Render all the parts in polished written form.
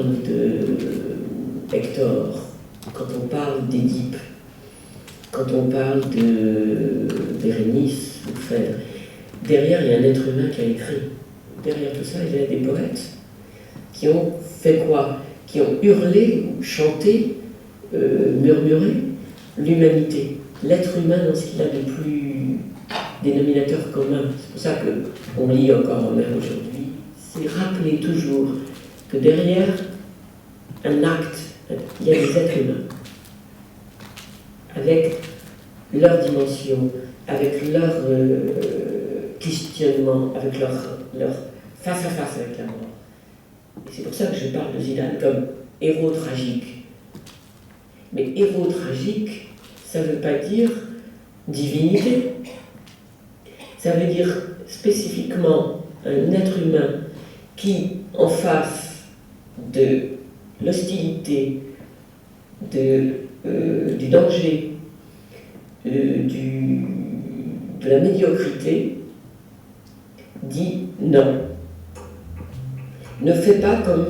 parle de Hector, quand on parle d'Édipe, quand on parle de Bérénice, derrière il y a un être humain qui a écrit. Derrière tout ça, il y a des poètes qui ont fait quoi? Qui ont hurlé, chanté, murmuré l'humanité, l'être humain dans ce qu'il a de plus dénominateur commun. C'est pour ça qu'on lit encore en mer aujourd'hui. C'est rappeler toujours que derrière un acte, il y a des êtres humains, avec leur dimension, avec leur questionnement, avec leur face à face avec la mort. Et c'est pour ça que je parle de Zidane comme héros tragique. Mais héros tragique, ça ne veut pas dire divinité. Ça veut dire spécifiquement un être humain qui, en face de l'hostilité, du danger, de la médiocrité, dit non. Ne fais pas comme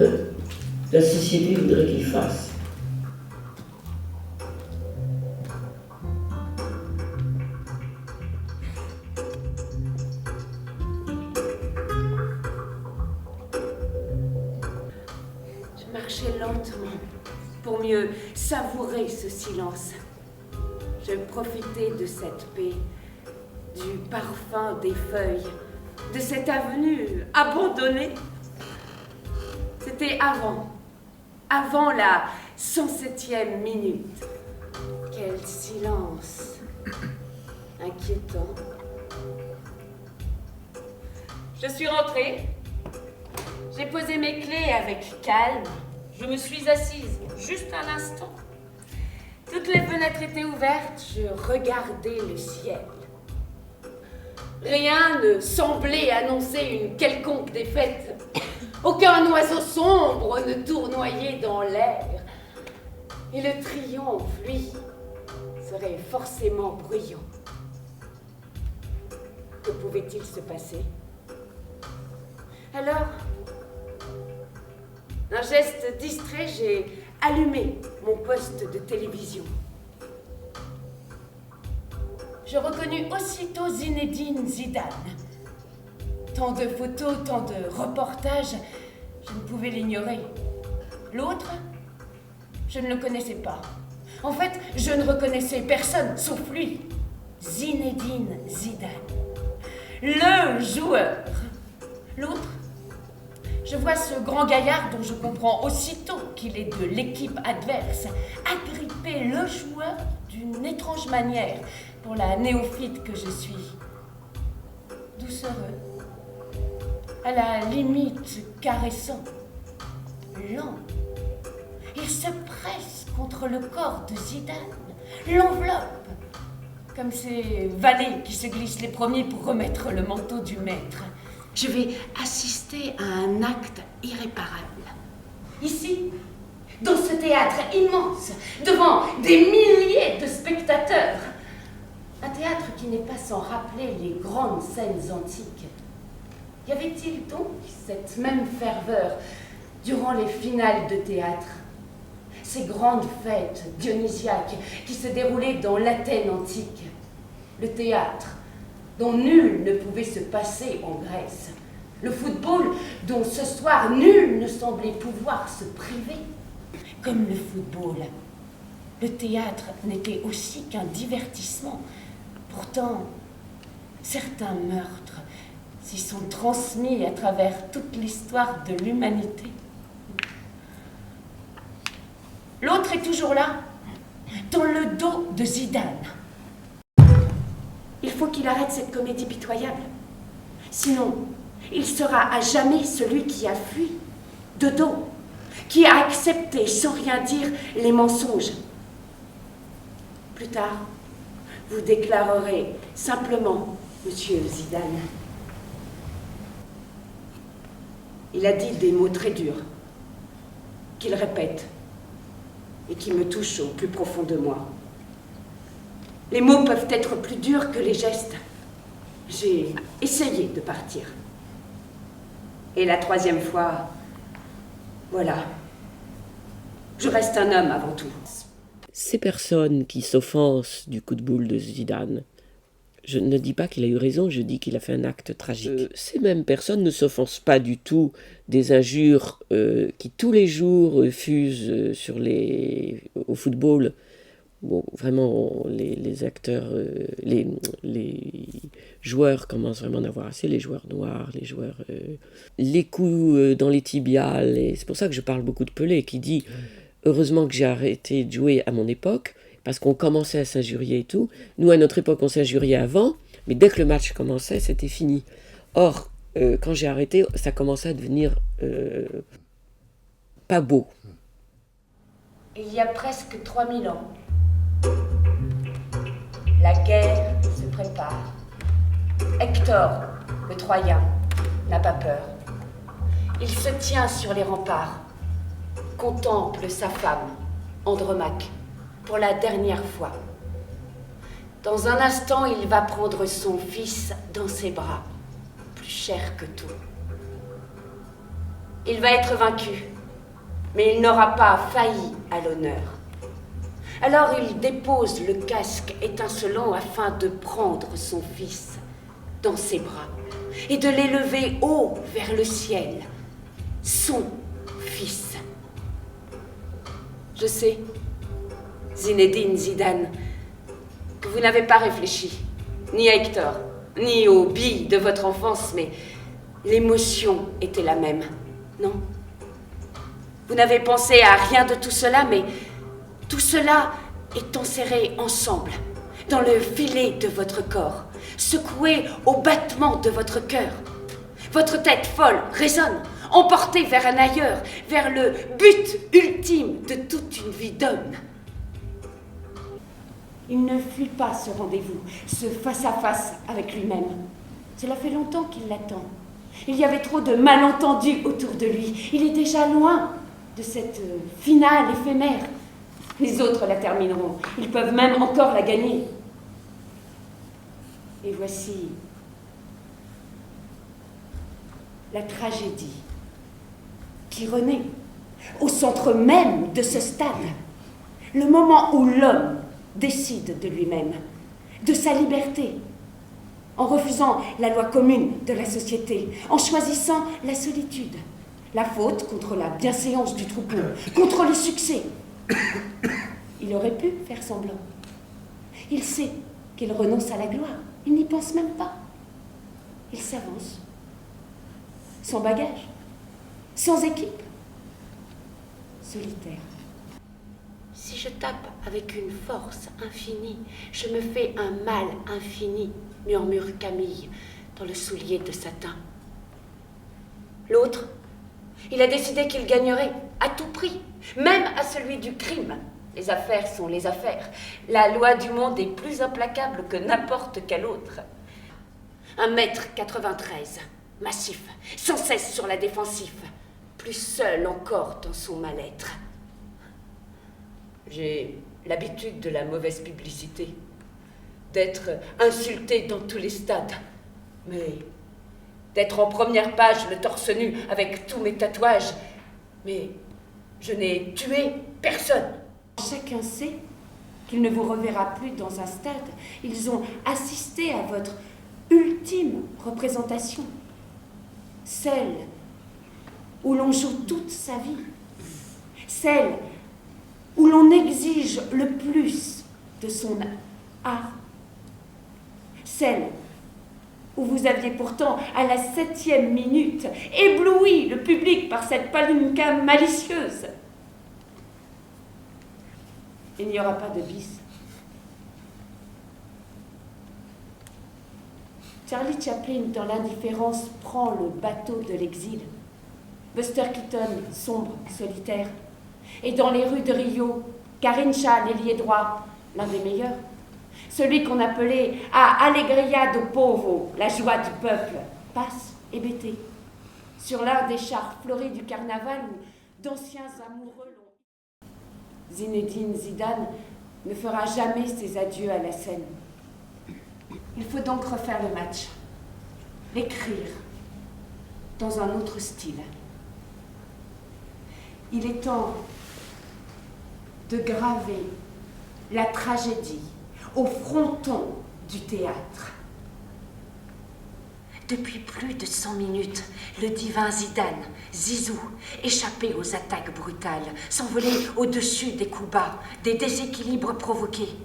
la société voudrait qu'il fasse. Je marchais lentement pour mieux savourer ce silence. Je profitais de cette paix, du parfum des feuilles, de cette avenue abandonnée. C'était avant la 107e minute. Quel silence inquiétant. Je suis rentrée. J'ai posé mes clés avec calme. Je me suis assise juste un instant. Toutes les fenêtres étaient ouvertes. Je regardais le ciel. Rien ne semblait annoncer une quelconque défaite. Aucun oiseau sombre ne tournoyait dans l'air. Et le triomphe, lui, serait forcément bruyant. Que pouvait-il se passer? Alors, d'un geste distrait, j'ai allumé mon poste de télévision. Je reconnus aussitôt Zinedine Zidane. Tant de photos, tant de reportages, je ne pouvais l'ignorer. L'autre, je ne le connaissais pas. En fait, je ne reconnaissais personne, sauf lui. Zinedine Zidane. Le joueur. L'autre, je vois ce grand gaillard dont je comprends aussitôt qu'il est de l'équipe adverse, agripper le joueur d'une étrange manière pour la néophyte que je suis. Doucereux, à la limite caressant, lent. Il se presse contre le corps de Zidane, l'enveloppe, comme ces valets qui se glissent les premiers pour remettre le manteau du maître. Je vais assister à un acte irréparable. Ici, dans ce théâtre immense, devant des milliers de spectateurs. Un théâtre qui n'est pas sans rappeler les grandes scènes antiques. Y avait-il donc cette même ferveur durant les finales de théâtre? Ces grandes fêtes dionysiaques qui se déroulaient dans l'Athènes antique. Le théâtre dont nul ne pouvait se passer en Grèce. Le football dont ce soir nul ne semblait pouvoir se priver. Comme le football, le théâtre n'était aussi qu'un divertissement. Pourtant, certains meurtres s'y sont transmis à travers toute l'histoire de l'humanité. L'autre est toujours là, dans le dos de Zidane. Il faut qu'il arrête cette comédie pitoyable. Sinon, il sera à jamais celui qui a fui, de dos, qui a accepté sans rien dire les mensonges. Plus tard, vous déclarerez simplement, Monsieur Zidane. Il a dit des mots très durs, qu'il répète et qui me touchent au plus profond de moi. Les mots peuvent être plus durs que les gestes. J'ai essayé de partir. Et la troisième fois, voilà, Je reste un homme avant tout. Ces personnes qui s'offensent du coup de boule de Zidane, je ne dis pas qu'il a eu raison, je dis qu'il a fait un acte tragique. Ces mêmes personnes ne s'offensent pas du tout des injures qui tous les jours fusent au football. Bon, vraiment, les acteurs, les joueurs commencent vraiment à en avoir assez, les joueurs noirs, les coups dans les tibiales. Et c'est pour ça que je parle beaucoup de Pelé, qui dit « Heureusement que j'ai arrêté de jouer à mon époque », parce qu'on commençait à s'injurier et tout. Nous, à notre époque, on s'injuriait avant, mais dès que le match commençait, c'était fini. Or, quand j'ai arrêté, ça commençait à devenir pas beau. Il y a presque 3000 ans, la guerre se prépare. Hector, le Troyen, n'a pas peur. Il se tient sur les remparts, contemple sa femme, Andromaque, pour la dernière fois. Dans un instant, il va prendre son fils dans ses bras, plus cher que tout. Il va être vaincu, mais il n'aura pas failli à l'honneur. Alors il dépose le casque étincelant afin de prendre son fils dans ses bras et de l'élever haut vers le ciel, son fils. Je sais, Zinedine Zidane, que vous n'avez pas réfléchi, ni à Hector, ni aux billes de votre enfance, mais l'émotion était la même, non? Vous n'avez pensé à rien de tout cela, mais tout cela est enserré ensemble, dans le filet de votre corps, secoué au battement de votre cœur. Votre tête folle résonne, emportée vers un ailleurs, vers le but ultime de toute une vie d'homme. Il ne fuit pas ce rendez-vous, ce face-à-face avec lui-même. Cela fait longtemps qu'il l'attend. Il y avait trop de malentendus autour de lui. Il est déjà loin de cette finale éphémère. Les autres la termineront. Ils peuvent même encore la gagner. Et voici la tragédie qui renaît au centre même de ce stade. Le moment où l'homme décide de lui-même, de sa liberté, en refusant la loi commune de la société, en choisissant la solitude, la faute contre la bienséance du troupeau, contre le succès. Il aurait pu faire semblant. Il sait qu'il renonce à la gloire. Il n'y pense même pas. Il s'avance, sans bagage, sans équipe, solitaire. Si je tape avec une force infinie, je me fais un mal infini, murmure Camille dans le soulier de satin. L'autre, il a décidé qu'il gagnerait à tout prix, même à celui du crime. Les affaires sont les affaires. La loi du monde est plus implacable que n'importe quelle autre. 1m93, massif, sans cesse sur la défensive, plus seul encore dans son mal-être. J'ai l'habitude de la mauvaise publicité, d'être insulté dans tous les stades, mais d'être en première page le torse nu avec tous mes tatouages. Mais je n'ai tué personne. Chacun sait qu'il ne vous reverra plus dans un stade. Ils ont assisté à votre ultime représentation, celle où l'on joue toute sa vie, celle où l'on exige le plus de son art, celle où vous aviez pourtant, à la 7e minute, ébloui le public par cette palinka malicieuse. Il n'y aura pas de bis. Charlie Chaplin, dans l'indifférence, prend le bateau de l'exil. Buster Keaton, sombre, solitaire. Et dans les rues de Rio, Carincha, l'ailier droit, l'un des meilleurs. Celui qu'on appelait à Alegria do Povo, la joie du peuple, passe hébété sur l'un des chars fleuris du carnaval où d'anciens amoureux l'ont. Zinedine Zidane ne fera jamais ses adieux à la scène. Il faut donc refaire le match, l'écrire dans un autre style. Il est temps de graver la tragédie au fronton du théâtre. Depuis plus de 100 minutes, le divin Zidane, Zizou, échappé aux attaques brutales, s'envolait au-dessus des coups bas, des déséquilibres provoqués.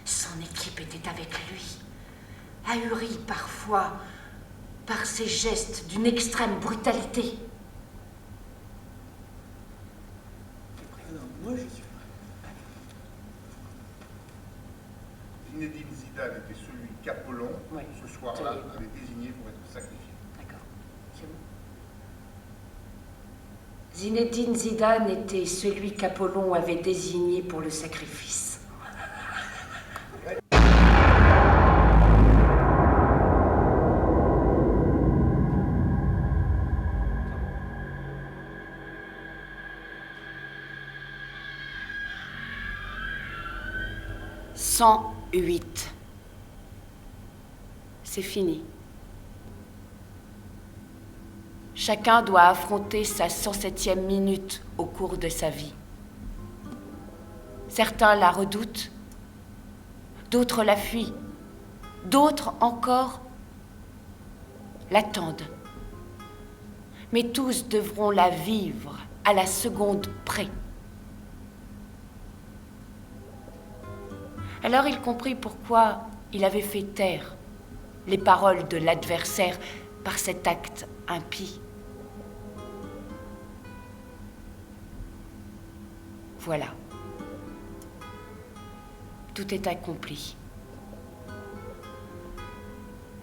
Son équipe était avec lui, ahuri parfois par ses gestes d'une extrême brutalité. Moi, je suis Zinedine Zidane était celui qu'Apollon, ce soir-là, avait désigné pour être sacrifié. D'accord. C'est bon. Zinedine Zidane était celui qu'Apollon avait désigné pour le sacrifice. « 108. C'est fini. Chacun doit affronter sa 107e minute au cours de sa vie. Certains la redoutent, d'autres la fuient, d'autres encore l'attendent. Mais tous devront la vivre à la seconde près. Alors il comprit pourquoi il avait fait taire les paroles de l'adversaire par cet acte impie. Voilà. Tout est accompli.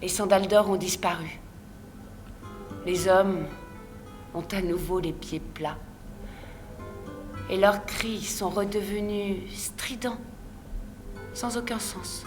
Les sandales d'or ont disparu. Les hommes ont à nouveau les pieds plats. Et leurs cris sont redevenus stridents, sans aucun sens.